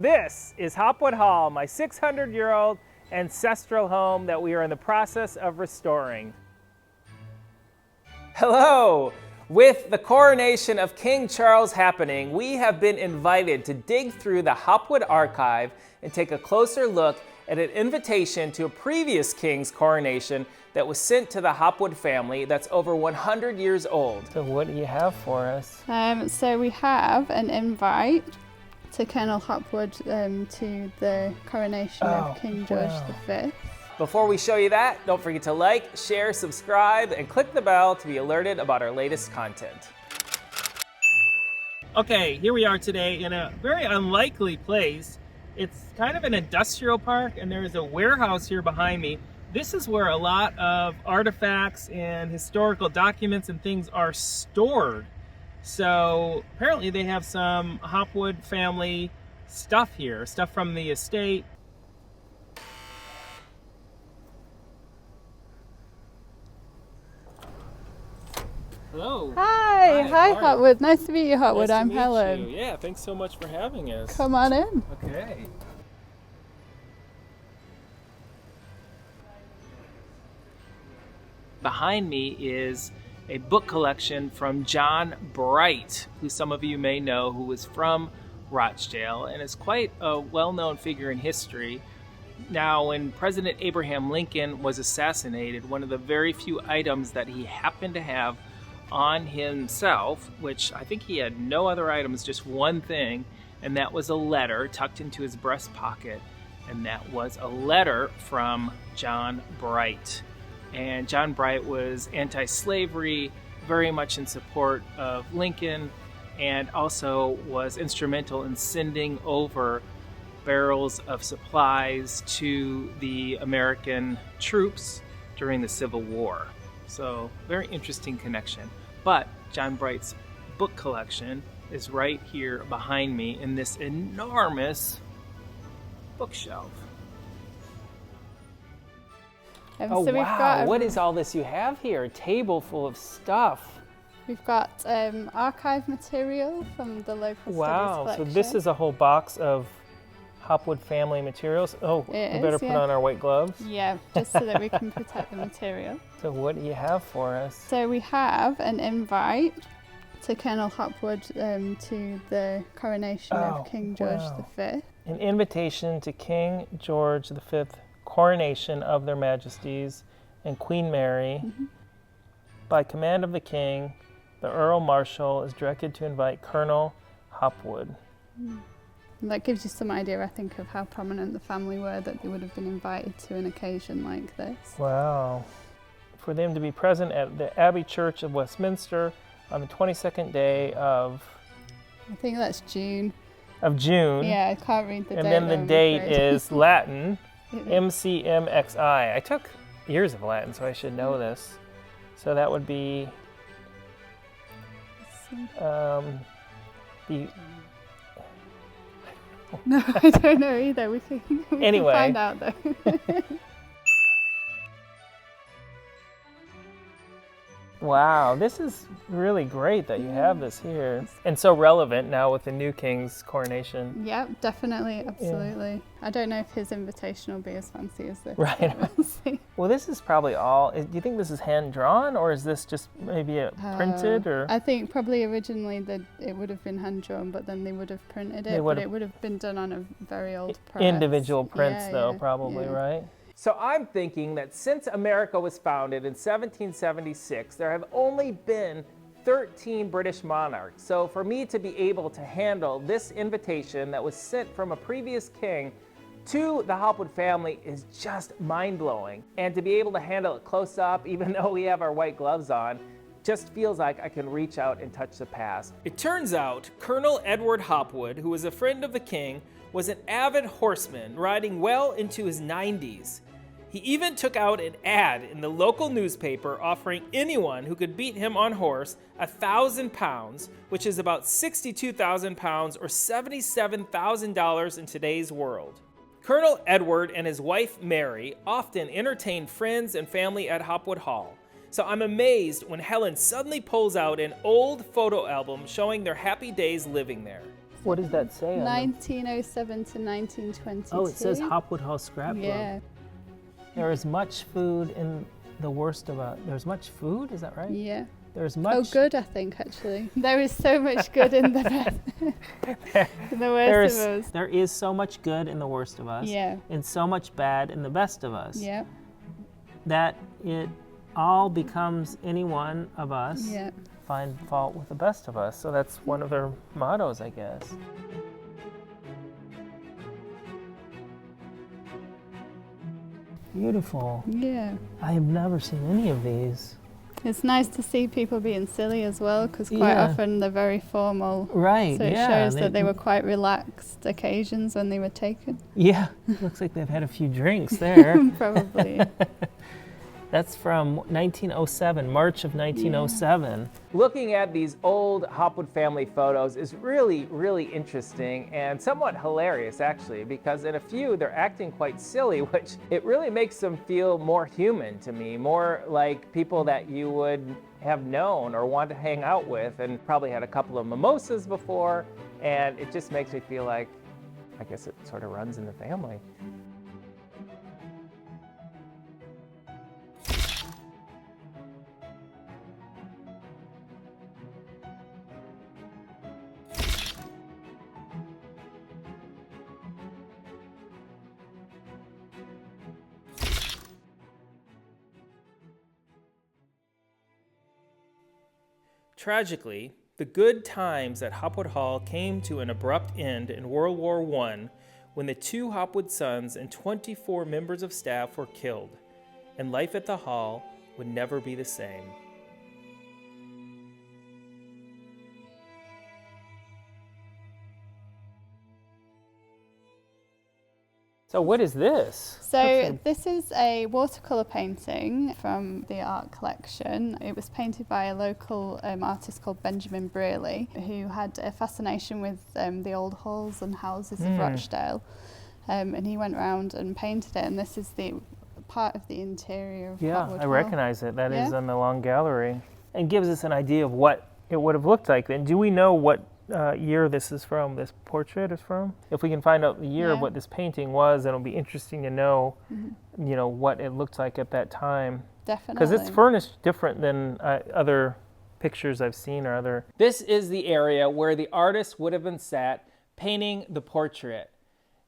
This is Hopwood Hall, my 600-year-old ancestral home that we are in the process of restoring. Hello! With the coronation of King Charles happening, we have been invited to dig through the Hopwood archive and take a closer look at an invitation to a previous king's coronation that was sent to the Hopwood family that's over 100 years old. So what do you have for us? So we have an invite to Colonel Hopwood to the coronation of King George V. Before we show you that, don't forget to like, share, subscribe, and click the bell to be alerted about our latest content. Okay, here we are today in a very unlikely place. It's kind of an industrial park, and there is a warehouse here behind me. This is where a lot of artifacts and historical documents and things are stored. So apparently they have some Hopwood family stuff here, stuff from the estate. Hello. Hi Hopwood. Nice to meet you, Hopwood. Nice to I'm meet Helen. you. Yeah, thanks so much for having us. Come on in. Okay. Behind me is a book collection from John Bright, who some of you may know, who was from Rochdale and is quite a well-known figure in history. Now, when President Abraham Lincoln was assassinated, one of the very few items that he happened to have on himself, which I think he had no other items, just one thing, and that was a letter tucked into his breast pocket, and that was a letter from John Bright. And John Bright was anti-slavery, very much in support of Lincoln, and also was instrumental in sending over barrels of supplies to the American troops during the Civil War. So, very interesting connection. But John Bright's book collection is right here behind me in this enormous bookshelf. So we've got what is all this you have here? A table full of stuff. We've got archive material from the local studies collection. So this is a whole box of Hopwood family materials. Oh, we better put on our white gloves. Yeah, just so that we can protect the material. So what do you have for us? So we have an invite to Colonel Hopwood to the coronation of King George V. An invitation to King George V, coronation of their majesties and Queen Mary. By command of the king, the Earl Marshal is directed to invite Colonel Hopwood. And that gives you some idea, I think, of how prominent the family were, that they would have been invited to an occasion like this. Wow. For them to be present at the Abbey Church of Westminster on the 22nd day of... I think that's June. Of June. Yeah, I can't read the date. And then the date is Latin, MCMXI. I took years of Latin, so I should know this. So that would be the... No, I don't know either. We can find out though. Wow, this is really great that you have this here. And so relevant now with the new king's coronation. Yep, definitely, absolutely. Yeah. I don't know if his invitation will be as fancy as this. Right. Well, this is probably all, do you think this is hand-drawn, or is this just maybe printed? Or I think probably originally it would have been hand-drawn, but then they would have printed it, but it would have been done on a very old press. Individual prints probably, right? So I'm thinking that since America was founded in 1776, there have only been 13 British monarchs. So for me to be able to handle this invitation that was sent from a previous king to the Hopwood family is just mind-blowing. And to be able to handle it close up, even though we have our white gloves on, just feels like I can reach out and touch the past. It turns out Colonel Edward Hopwood, who was a friend of the king, was an avid horseman riding well into his 90s. He even took out an ad in the local newspaper offering anyone who could beat him on horse £1,000, which is about 62,000 pounds or $77,000 in today's world. Colonel Edward and his wife Mary often entertained friends and family at Hopwood Hall. So I'm amazed when Helen suddenly pulls out an old photo album showing their happy days living there. What does that say? 1907 to 1922. Oh, it says Hopwood Hall Scrapbook. Yeah. There is much food in the worst of us. There's much food, is that right? Yeah. There's much. Oh, good, I think, actually. There is so much good in the best. In the worst of us. There is so much good in the worst of us. Yeah. And so much bad in the best of us. Yeah. That it all becomes any one of us. Yeah. Find fault with the best of us. So that's one of their mottos, I guess. Beautiful. Yeah. I have never seen any of these. It's nice to see people being silly as well, because quite often they're very formal. Right, So it shows that they were quite relaxed occasions when they were taken. Yeah, looks like they've had a few drinks there. Probably. That's from 1907, March of 1907. Looking at these old Hopwood family photos is really, really interesting and somewhat hilarious, actually, because in a few they're acting quite silly, which it really makes them feel more human to me, more like people that you would have known or want to hang out with and probably had a couple of mimosas before, and it just makes me feel like, I guess it sort of runs in the family. Tragically, the good times at Hopwood Hall came to an abrupt end in World War I when the 2 Hopwood sons and 24 members of staff were killed, and life at the Hall would never be the same. So what is this? So this is a watercolor painting from the art collection. It was painted by a local artist called Benjamin Brearley, who had a fascination with the old halls and houses of Rochdale. And he went around and painted it, and this is the part of the interior of Hopwood I Hall. recognize it. That is on the long gallery. And gives us an idea of what it would have looked like then. Do we know what year this is from, this portrait is from? If we can find out the year of what this painting was, it'll be interesting to know, you know, what it looked like at that time. Definitely. Because it's furnished different than other pictures I've seen or other. This is the area where the artist would have been sat painting the portrait.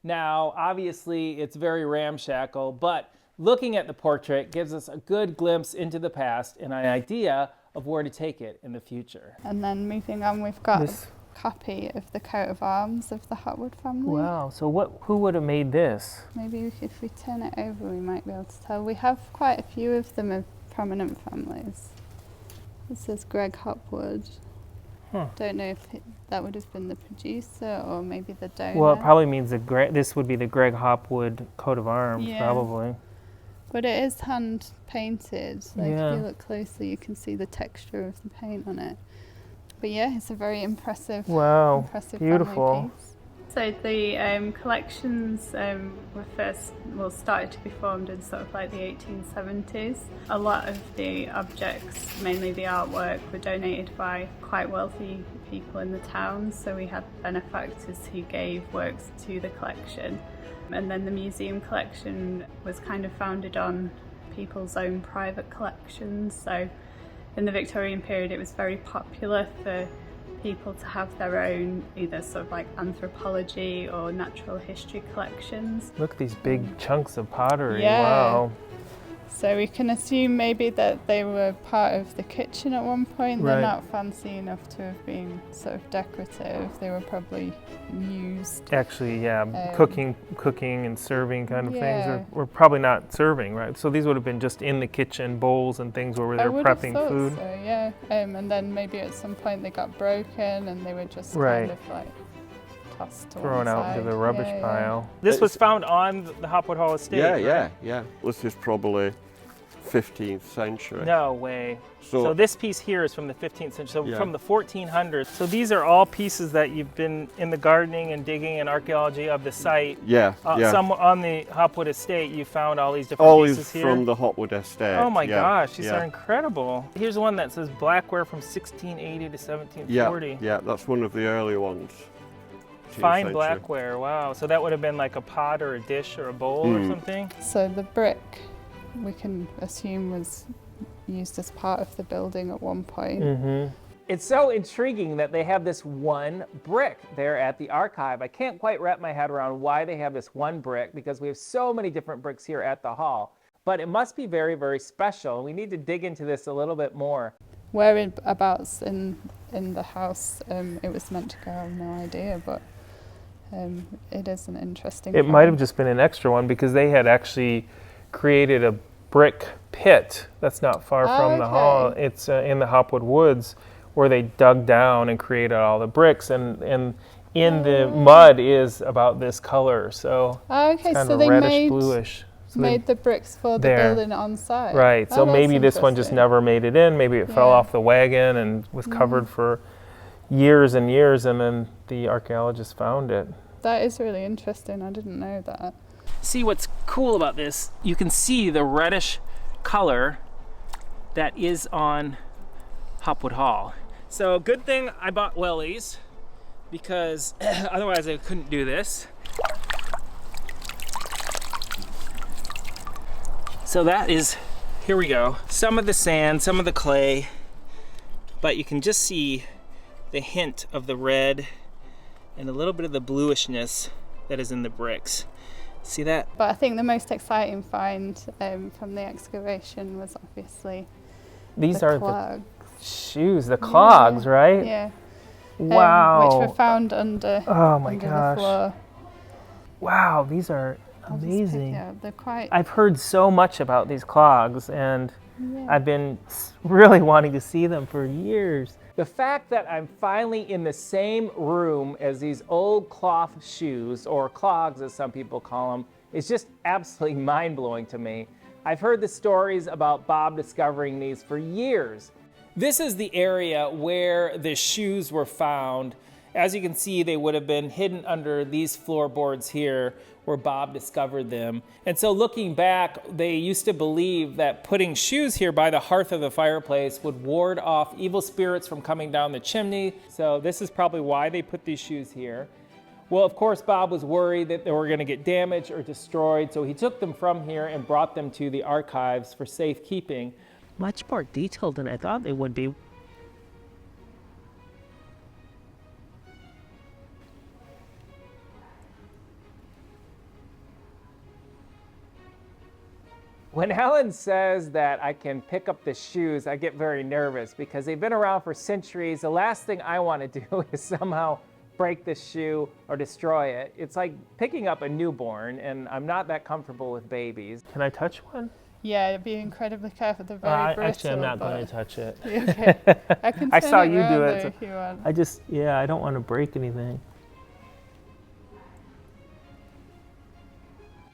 Now, obviously, it's very ramshackle, but looking at the portrait gives us a good glimpse into the past and an idea of where to take it in the future. And then moving on, we've got a copy of the coat of arms of the Hopwood family. Wow, so who would have made this? Maybe if we turn it over, we might be able to tell. We have quite a few of them of prominent families. This says Greg Hopwood. Don't know if that would have been the producer or maybe the donor. Well, it probably means this would be the Greg Hopwood coat of arms, probably. But it is hand painted. Like if you look closely, you can see the texture of the paint on it. But yeah, it's a very impressive, beautiful family piece. So the collections started to be formed in sort of like the 1870s. A lot of the objects, mainly the artwork, were donated by quite wealthy people in the town. So we had benefactors who gave works to the collection. And then the museum collection was kind of founded on people's own private collections. So in the Victorian period, it was very popular for people to have their own either sort of like anthropology or natural history collections. Look at these big chunks of pottery, yeah. Wow. So we can assume maybe that they were part of the kitchen at one point. They're not fancy enough to have been sort of decorative. They were probably used. Actually, cooking and serving kind of things. Or probably not serving, right? So these would have been just in the kitchen, bowls and things where they were prepping food. So, yeah. And then maybe at some point they got broken and they were just kind of like thrown out into the rubbish pile. This was found on the Hopwood Hall Estate. Yeah. This is probably 15th century. No way. So this piece here is from the 15th century, so from the 1400s. So these are all pieces that you've been in the gardening and digging and archaeology of the site. Some on the Hopwood Estate, you found all these different pieces here. All from the Hopwood Estate. Oh my gosh, these are incredible. Here's one that says blackware from 1680 to 1740. Yeah, that's one of the early ones. Fine century. blackware, wow. So that would have been like a pot or a dish or a bowl or something? So the brick, we can assume, was used as part of the building at one point. It's so intriguing that they have this one brick there at the archive. I can't quite wrap my head around why they have this one brick, because we have so many different bricks here at the hall. But it must be very, very special. We need to dig into this a little bit more. Whereabouts in the house it was meant to go, I have no idea, but it is an interesting It might have just been an extra one, because they had actually created a brick pit that's not far from the hall. It's in the Hopwood Woods, where they dug down and created all the bricks, and in the mud is about this color, so it's kind of reddish bluish. So made the bricks for the building on site. Right, so maybe this one just never made it in. Maybe it fell off the wagon and was covered for years and years, and then the archaeologists found it. That is really interesting. I didn't know that. See what's cool about this? You can see the reddish color that is on Hopwood Hall. So good thing I bought wellies, because otherwise I couldn't do this. So that is, here we go, some of the sand, some of the clay, but you can just see the hint of the red and a little bit of the bluishness that is in the bricks. See that? But I think the most exciting find from the excavation was obviously These are the shoes, the clogs, right? Yeah. Wow. Which were found under, the floor. Wow, these are amazing. They're quite... I've heard so much about these clogs, and I've been really wanting to see them for years. The fact that I'm finally in the same room as these old cloth shoes, or clogs as some people call them, is just absolutely mind-blowing to me. I've heard the stories about Bob discovering these for years. This is the area where the shoes were found. As you can see, they would have been hidden under these floorboards here where Bob discovered them. And so looking back, they used to believe that putting shoes here by the hearth of the fireplace would ward off evil spirits from coming down the chimney. So this is probably why they put these shoes here. Well, of course, Bob was worried that they were going to get damaged or destroyed, so he took them from here and brought them to the archives for safekeeping. Much more detailed than I thought they would be. When Helen says that I can pick up the shoes, I get very nervous, because they've been around for centuries. The last thing I want to do is somehow break the shoe or destroy it. It's like picking up a newborn, and I'm not that comfortable with babies. Can I touch one? Yeah, be incredibly careful. They're very brittle. Actually, I'm not going to touch it. Okay. I can turn I saw it you do it. so if you want. I don't want to break anything.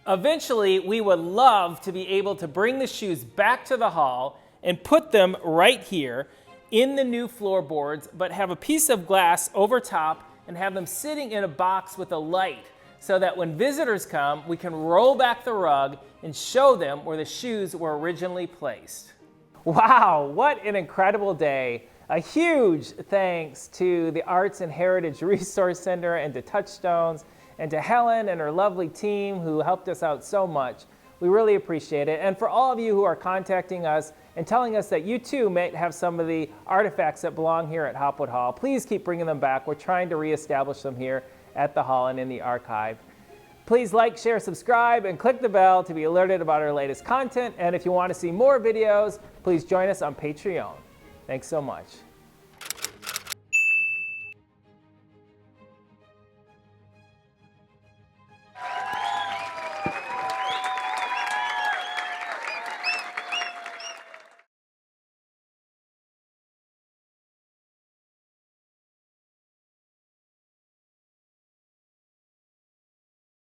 Eventually, we would love to be able to bring the shoes back to the hall and put them right here in the new floorboards, but have a piece of glass over top and have them sitting in a box with a light, so that when visitors come, we can roll back the rug and show them where the shoes were originally placed. Wow, what an incredible day. A huge thanks to the Arts and Heritage Resource Center and to Touchstones, and to Helen and her lovely team who helped us out so much. We really appreciate it. And for all of you who are contacting us and telling us that you too may have some of the artifacts that belong here at Hopwood Hall, please keep bringing them back. We're trying to reestablish them here at the hall and in the archive. Please like, share, subscribe, and click the bell to be alerted about our latest content. And if you want to see more videos, please join us on Patreon. Thanks so much.